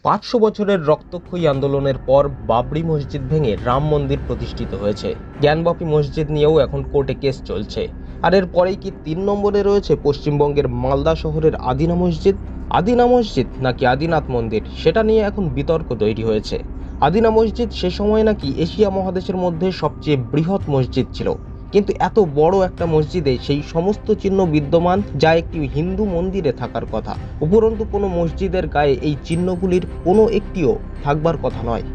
500 বছরের রক্তক্ষয়ী আন্দোলনের পর বাবরি মসজিদ ভেঙে রাম মন্দির প্রতিষ্ঠিত হয়েছে। জ্ঞানবাপী মসজিদ নিয়েও এখন কোর্টে কেস চলছে। আর এর পরেই কি 3 নম্বরে রয়েছে পশ্চিমবঙ্গের মালদা শহরের আদিনা মসজিদ? আদিনা মসজিদ নাকি আদিনাথ মন্দির, সেটা নিয়ে এখন বিতর্ক তৈরি হয়েছে। আদিনা মসজিদ সে সময় নাকি এশিয়া মহাদেশের মধ্যে সবচেয়ে বৃহৎ মসজিদ ছিল, কিন্তু এত বড় একটা মসজিদে সেই সমস্ত চিহ্ন বিদ্যমান যা একটি হিন্দু মন্দিরে থাকার কথা। উপরন্তু কোনো মসজিদের গায়ে এই চিহ্নগুলির কোনো একটিও থাকবার কথা নয়।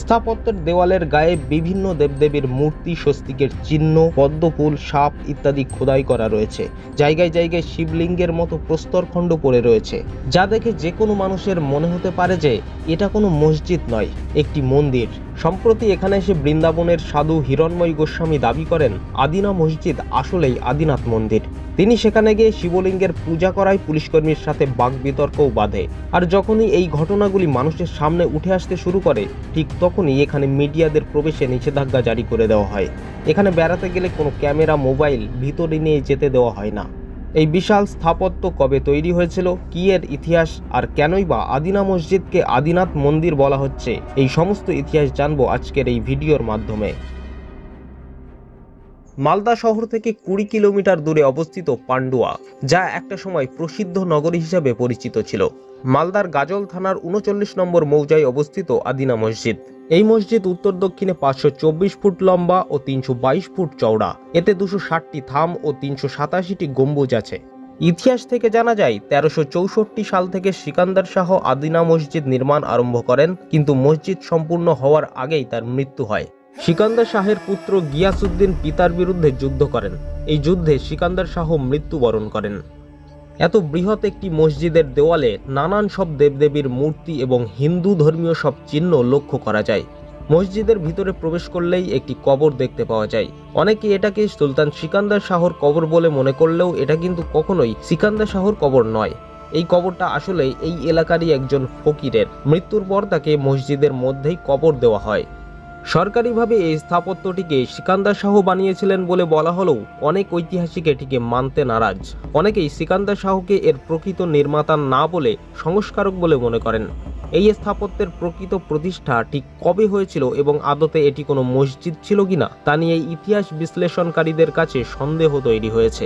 স্থাপত্যের দেওয়ালের গায়ে বিভিন্ন দেবদেবীর মূর্তি, স্বস্তিকের চিহ্ন, পদ্মফুল, সাপ ইত্যাদি খোদাই করা রয়েছে। জায়গায় জায়গায় শিবলিঙ্গের মতো প্রস্তরখণ্ড পড়ে রয়েছে, যা দেখে যে কোনো মানুষের মনে হতে পারে যে এটা কোনো মসজিদ নয়, একটি মন্দির। সম্প্রতি এখানে এসে বৃন্দাবনের সাধু হিরণময় গোস্বামী দাবি করেন আদিনা মসজিদ আসলেই আদিনাথ মন্দির। তিনি সেখানে গিয়ে শিবলিঙ্গের পূজা করায় পুলিশকর্মীর সাথে বাকবিতর্কও বাধে। আর যখনই এই ঘটনাগুলি মানুষের সামনে উঠে আসতে শুরু করে, ঠিক তখনই এখানে মিডিয়াদের প্রবেশে নিষেধাজ্ঞা জারি করে দেওয়া হয়। এখানে বেড়াতে গেলে কোনো ক্যামেরা, মোবাইল ভিতরে নিয়ে যেতে দেওয়া হয় না। এই বিশাল স্থাপত্য কবে তৈরি হয়েছিল, কি এর ইতিহাস, আর কেনই বা আদিনা মসজিদকে আদিনাথ মন্দির বলা হচ্ছে, এই সমস্ত ইতিহাস জানবো আজকের এই ভিডিওর মাধ্যমে। মালদা শহর থেকে 20 কিলোমিটার দূরে অবস্থিত পান্ডুয়া, যা একটা সময় প্রসিদ্ধ নগরী হিসেবে পরিচিত ছিল। মালদার গাজল থানার 39 নম্বর মৌজায় অবস্থিত আদিনা মসজিদ। এই মসজিদ উত্তর দক্ষিণে 524 ফুট লম্বা ও 322 ফুট চওড়া। এতে 260টি থাম ও 387টি গম্বুজ আছে। ইতিহাস থেকে জানা যায় 1364 সাল থেকে সিকান্দার শাহ আদিনা মসজিদ নির্মাণ আরম্ভ করেন, কিন্তু মসজিদ সম্পূর্ণ হওয়ার আগেই তার মৃত্যু হয়। সিকান্দার শাহের পুত্র গিয়াসউদ্দিন পিতার বিরুদ্ধে যুদ্ধ করেন। এই যুদ্ধে সিকান্দার শাহ মৃত্যুবরণ করেন। এত বৃহৎ একটি মসজিদের দেওয়ালে নানান সব দেবদেবীর মূর্তি এবং হিন্দু ধর্মীয় সব চিহ্ন লক্ষ্য করা যায়। মসজিদের ভিতরে প্রবেশ করলেই একটি কবর দেখতে পাওয়া যায়। অনেকে এটাকে সুলতান সিকান্দার শাহর কবর বলে মনে করলেও এটা কিন্তু কখনোই সিকান্দার শাহর কবর নয়। এই কবরটা আসলে এই এলাকারই একজন ফকিরের। মৃত্যুর পর তাকে মসজিদের মধ্যেই কবর দেওয়া হয়। সরকারিভাবে এই স্থাপত্যটিকে সিকান্দার শাহ বানিয়েছিলেন বলে বলা হলেও অনেক ঐতিহাসিক এটিকে মানতে নারাজ। অনেকেই সিকান্দার শাহকে এর প্রকৃত নির্মাতা না বলে সংস্কারক বলে মনে করেন। এই স্থাপত্যের প্রকৃত প্রতিষ্ঠা ঠিক কবে হয়েছিল এবং আদতে এটি কোনো মসজিদ ছিল কিনা তা নিয়ে ইতিহাস বিশ্লেষণকারীদের কাছে সন্দেহ তৈরি হয়েছে।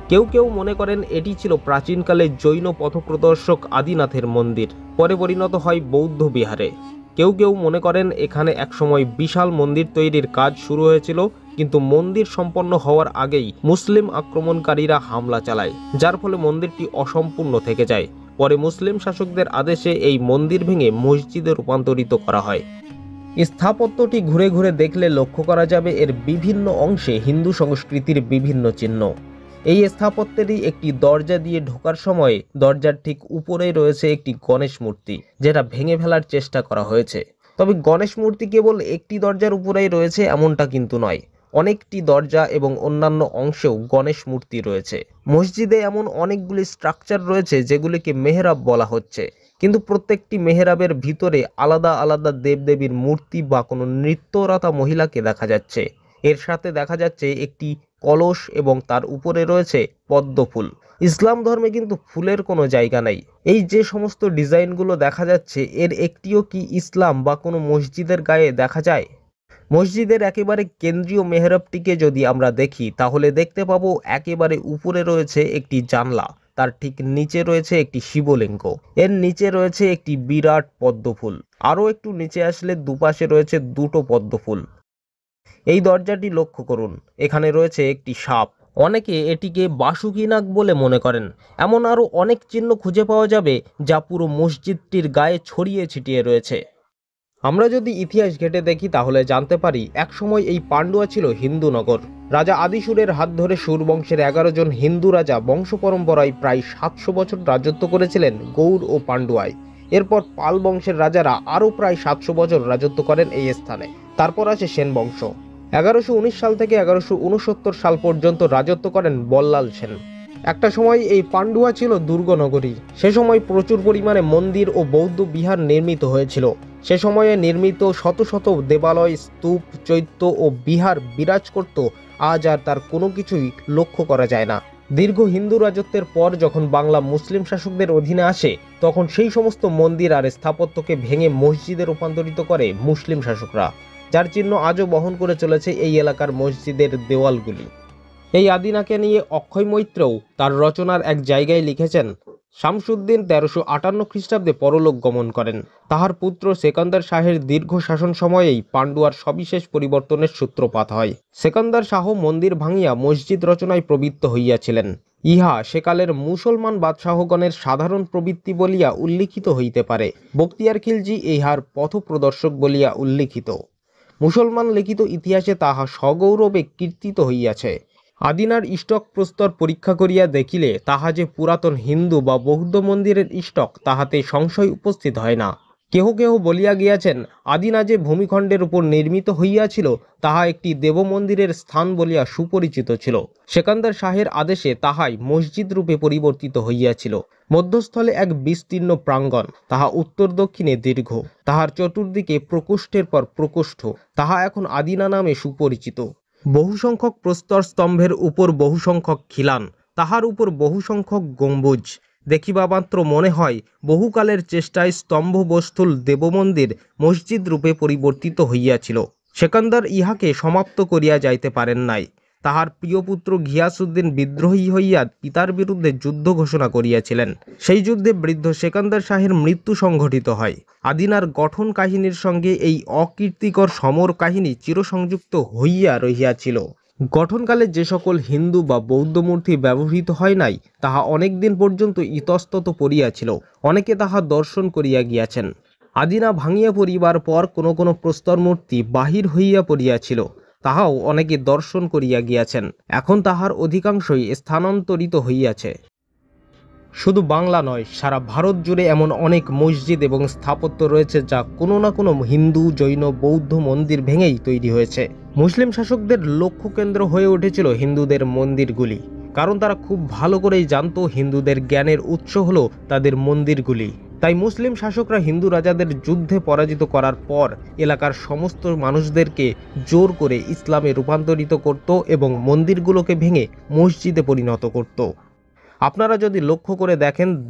কেউ কেউ মনে করেন এটি ছিল প্রাচীনকালে জৈন পথপ্রদর্শক আদিনাথের মন্দির, পরে পরিণত হয় বৌদ্ধ বিহারে। কেউ কেউ মনে করেন এখানে একসময় বিশাল মন্দির তৈরির কাজ শুরু হয়েছিল, কিন্তু মন্দির সম্পন্ন হওয়ার আগেই মুসলিম আক্রমণকারীরা হামলা চালায়, যার ফলে মন্দিরটি অসম্পূর্ণ থেকে যায়। পরে মুসলিম শাসকদের আদেশে এই মন্দির ভেঙে মসজিদে রূপান্তরিত করা হয়। স্থাপত্যটি ঘুরে ঘুরে দেখলে লক্ষ্য করা যাবে এর বিভিন্ন অংশে হিন্দু সংস্কৃতির বিভিন্ন চিহ্ন। এই স্থাপত্যেরই একটি দরজা দিয়ে ঢোকার সময় দরজার ঠিক উপরেই রয়েছে একটি গণেশ মূর্তি, যেটা ভেঙে ফেলার চেষ্টা করা হয়েছে। তবে গণেশ মূর্তি কেবল একটি দরজার উপরেই রয়েছে এমনটা কিন্তু নয়, অনেকটি দরজা এবং অন্যান্য অংশেও গণেশ মূর্তি রয়েছে। মসজিদে এমন অনেকগুলি স্ট্রাকচার রয়েছে যেগুলিকে মেহরাব বলা হচ্ছে, কিন্তু প্রত্যেকটি মেহরাবের ভিতরে আলাদা আলাদা দেবদেবীর মূর্তি বা কোনো নৃত্যরতা মহিলাকে দেখা যাচ্ছে। এর সাথে দেখা যাচ্ছে একটি কলস এবং তার উপরে রয়েছে পদ্মফুল। ইসলাম ধর্মে কিন্তু ফুলের কোনো জায়গা নেই। এই যে সমস্ত ডিজাইনগুলো দেখা যাচ্ছে, এর একটিও কি ইসলাম বা কোনো মসজিদের গায়ে দেখা যায়? মসজিদের একেবারে কেন্দ্রীয় মেহরাবটিকে যদি আমরা দেখি, তাহলে দেখতে পাবো একেবারে উপরে রয়েছে একটি জানলা, তার ঠিক নিচে রয়েছে একটি শিবলিঙ্গ, এর নিচে রয়েছে একটি বিরাট পদ্মফুল। আরও একটু নিচে আসলে দুপাশে রয়েছে দুটো পদ্মফুল। এই দরজাটি লক্ষ্য করুন, এখানে রয়েছে একটি সাপ। অনেকে এটিকে বাসুকিনাগ বলে মনে করেন। এমন আরও অনেক চিহ্ন খুঁজে পাওয়া যাবে যা পুরো মসজিদটির গায়ে ছড়িয়ে ছিটিয়ে রয়েছে। আমরা যদি ইতিহাস ঘেঁটে দেখি তাহলে জানতে পারি একসময় এই পান্ডুয়া ছিল হিন্দু নগর। রাজা আদিসুরের হাত ধরে সুর বংশের 11 জন হিন্দু রাজা বংশ পরম্পরায় প্রায় 700 বছর রাজত্ব করেছিলেন গৌড় ও পান্ডুয়ায়। এরপর পাল বংশের রাজারা আরও প্রায় 700 বছর রাজত্ব করেন এই স্থানে। তারপর আসে সেন বংশ। 1119 সাল থেকে 1169 সাল পর্যন্ত রাজত্ব করেন বল্লাল সেন। একটা সময় এই পান্ডুয়া ছিল দুর্গ নগরী। সে সময় প্রচুর পরিমাণে মন্দির ও বৌদ্ধ বিহার নির্মিত হয়েছিল। সে সময়ে নির্মিত শত শত দেবালয়, স্তূপ, চৈত্য ও বিহার বিরাজ করত। আজ আর তার কোনো কিছুই লক্ষ্য করা যায় না। দীর্ঘ হিন্দু রাজত্বের পর যখন বাংলা মুসলিম শাসকদের অধীনে আসে, তখন সেই সমস্ত মন্দির আর স্থাপত্যকে ভেঙে মসজিদে রূপান্তরিত করে মুসলিম শাসকরা, যার চিহ্ন আজও বহন করে চলেছে এই এলাকার মসজিদের দেওয়ালগুলি। এই আদিনাকে নিয়ে অক্ষয় মৈত্রও তার রচনার এক জায়গায় লিখেছেন, শামসুদ্দিন 1358 খ্রিস্টাব্দে পরলোক গমন করেন। তাহার পুত্র সেকন্দার শাহের দীর্ঘ শাসন সময়েই পান্ডুয়ার সবিশেষ পরিবর্তনের সূত্রপাত হয়। সেকন্দার শাহ মন্দির ভাঙিয়া মসজিদ রচনায় প্রবৃত্ত হইয়াছিলেন। ইহা সেকালের মুসলমান বাদশাহগণের সাধারণ প্রবৃত্তি বলিয়া উল্লিখিত হইতে পারে। বখতিয়ার খিলজি ইহার পথপ্রদর্শক বলিয়া উল্লিখিত। মুসলমান লিখিত ইতিহাসে তাহা সগৌরবে কীর্তিত হইয়াছে। আদিনার স্টক প্রস্তর পরীক্ষা করিয়া দেখিলে তাহা যে পুরাতন হিন্দু বা বৌদ্ধ মন্দিরের স্টক তাহাতে সংশয় উপস্থিত হয় না। কেহ কেহ বলিয়া গিয়াছেন, আদিনা যে ভূমিখণ্ডের উপর নির্মিত হইয়াছিল তাহা একটি দেব মন্দিরের স্থান বলিয়া সুপরিচিত ছিল। সেকান্দার শাহের আদেশে তাহাই মসজিদ রূপে পরিবর্তিত হইয়াছিল। মধ্যস্থলে এক বিস্তীর্ণ প্রাঙ্গণ, তাহা উত্তর দক্ষিণে দীর্ঘ, তাহার চতুর্দিকে প্রকোষ্ঠের পর প্রকোষ্ঠ, তাহা এখন আদিনা নামে সুপরিচিত। বহুসংখ্যক প্রস্তর স্তম্ভের উপর বহুসংখ্যক খিলান, তাহার উপর বহুসংখ্যক গম্বুজ। দেখিবা মাত্র মনে হয় বহুকালের চেষ্টায় স্তম্ভবস্থূল দেবমন্দির মসজিদ রূপে পরিবর্তিত হইয়াছিল। সেকান্দার ইহাকে সমাপ্ত করিয়া যাইতে পারেন নাই। তাহার প্রিয় পুত্র ঘিয়াসউদ্দিন বিদ্রোহী হইয়া পিতার বিরুদ্ধে যুদ্ধ ঘোষণা করিয়াছিলেন। সেই যুদ্ধে বৃদ্ধ সেকান্দার শাহের মৃত্যু সংঘটিত হয়। আদিনার গঠন কাহিনীর সঙ্গে এই অকীর্তিকর সমর কাহিনী চিরসংযুক্ত হইয়া রহিয়াছিল। গঠনকালে যে সকল হিন্দু বা বৌদ্ধ মূর্তি ব্যবহৃত হয় নাই, তাহা অনেক দিন পর্যন্ত ইতস্তত পড়িয়াছিল। অনেকে তাহা দর্শন করিয়া গিয়াছেন। আদিনা ভাঙিয়া পড়িবার পর কোনো কোনো প্রস্তর মূর্তি বাহির হইয়া পড়িয়াছিল, তাহাও অনেকে দর্শন করিয়া গিয়াছেন। এখন তাহার অধিকাংশই স্থানান্তরিত হইয়াছে। শুধু বাংলা নয়, সারা ভারত জুড়ে এমন অনেক মসজিদ এবং স্থাপত্য রয়েছে যা কোনো না কোনো হিন্দু, জৈন, বৌদ্ধ মন্দির ভেঙেই তৈরি হয়েছে। মুসলিম শাসকদের লক্ষ্য কেন্দ্র হয়ে উঠেছিল হিন্দুদের মন্দিরগুলি, কারণ তারা খুব ভালো করেই জানতো হিন্দুদের জ্ঞানের উৎস হলো তাদের মন্দিরগুলি। তাই মুসলিম শাসকরা হিন্দু রাজাদের যুদ্ধে পরাজিত করার পর এলাকার সমস্ত মানুষদেরকে জোর করে ইসলামে রূপান্তরিত করত এবং মন্দিরগুলোকে ভেঙে মসজিদে পরিণত করত। আপনারা যদি লক্ষ্য করে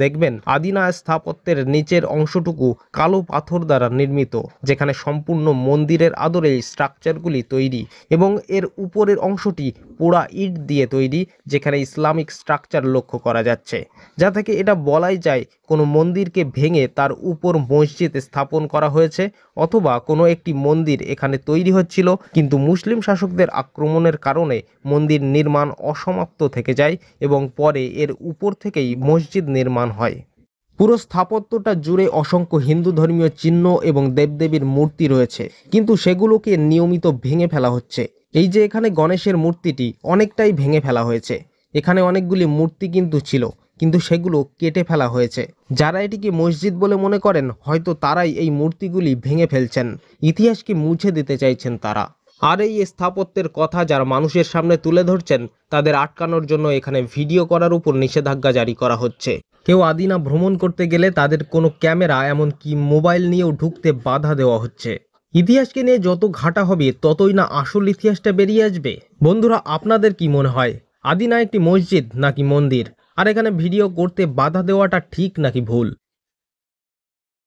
দেখবেন আদিনা স্থাপত্যের নিচের অংশটুকু কালো পাথর দ্বারা নির্মিত, যেখানে সম্পূর্ণ মন্দিরের আদলে স্ট্রাকচারগুলি তৈরি, এবং এর উপরের অংশটি পোড়া ইট দিয়ে তৈরি, যেখানে ইসলামিক স্ট্রাকচার লক্ষ্য করা যাচ্ছে। যা থেকে এটা বলাই যায় কোনো মন্দিরকে ভেঙে তার উপর মসজিদ স্থাপন করা হয়েছে, অথবা কোনো একটি মন্দির এখানে তৈরি হচ্ছিল, কিন্তু মুসলিম শাসকদের আক্রমণের কারণে মন্দির নির্মাণ অসমাপ্ত থেকে যায় এবং পরে এর উপর থেকেই মসজিদ নির্মাণ হয়। পুরো স্থাপত্যটা জুড়ে অসংখ্য হিন্দু ধর্মীয় চিহ্ন এবং দেবদেবীর মূর্তি রয়েছে, কিন্তু সেগুলোকে নিয়মিত ভেঙে ফেলা হচ্ছে। এই যে এখানে গণেশের মূর্তিটি অনেকটাই ভেঙে ফেলা হয়েছে। এখানে অনেকগুলি মূর্তি ছিল, কিন্তু সেগুলো কেটে ফেলা হয়েছে। যারা এটিকে মসজিদ বলে মনে করেন, হয়তো তারাই এই মূর্তিগুলি ভেঙে ফেলছেন। ইতিহাসকে মুছে দিতে চাইছেন তারা। আর এই স্থাপত্যের কথা যারা মানুষের সামনে তুলে ধরছেন, তাদের আটকানোর জন্য এখানে ভিডিও করার উপর নিষেধাজ্ঞা জারি করা হচ্ছে। কেউ আদিনা ভ্রমণ করতে গেলে তাদের কোনো ক্যামেরা, এমনকি মোবাইল নিয়েও ঢুকতে বাধা দেওয়া হচ্ছে। ইতিহাসকে নিয়ে যত ঘাটা হবে ততই না আসল ইতিহাসটা বেরিয়ে আসবে। বন্ধুরা, আপনাদের কি মনে হয়, আদিনা একটি মসজিদ নাকি মন্দির? আর এখানে ভিডিও করতে বাধা দেওয়াটা ঠিক নাকি ভুল?